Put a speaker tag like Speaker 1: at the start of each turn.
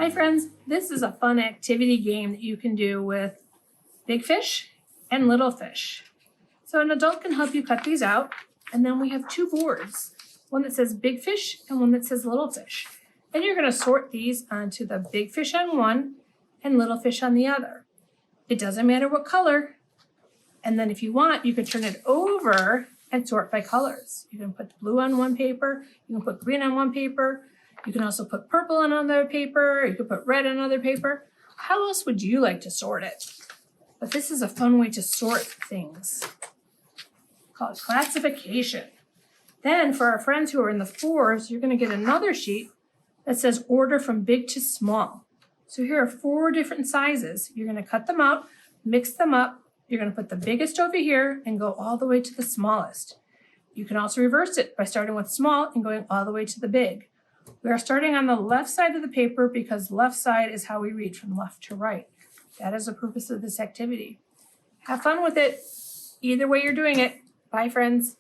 Speaker 1: Hi friends, this is a fun activity game that you can do with big fish and little fish. So an adult can help you cut these out, and then we have two boards, one that says big fish and one that says little fish. And you're going to sort these onto the big fish on one and little fish on the other. It doesn't matter what color. And then if you want, you can turn it over and sort by colors. You can put blue on one paper, you can put green on one paper, you can also put purple on another paper, you can put red on another paper. How else would you like to sort it? But this is a fun way to sort things called classification. Then for our friends who are in the 4s, you're going to get another sheet that says order from big to small. So here are 4 different sizes. You're going to cut them out, mix them up. You're going to put the biggest over here and go all the way to the smallest. You can also reverse it by starting with small and going all the way to the big. We are starting on the left side of the paper because left side is how we read from left to right. That is the purpose of this activity. Have fun with it. Either way you're doing it. Bye, friends.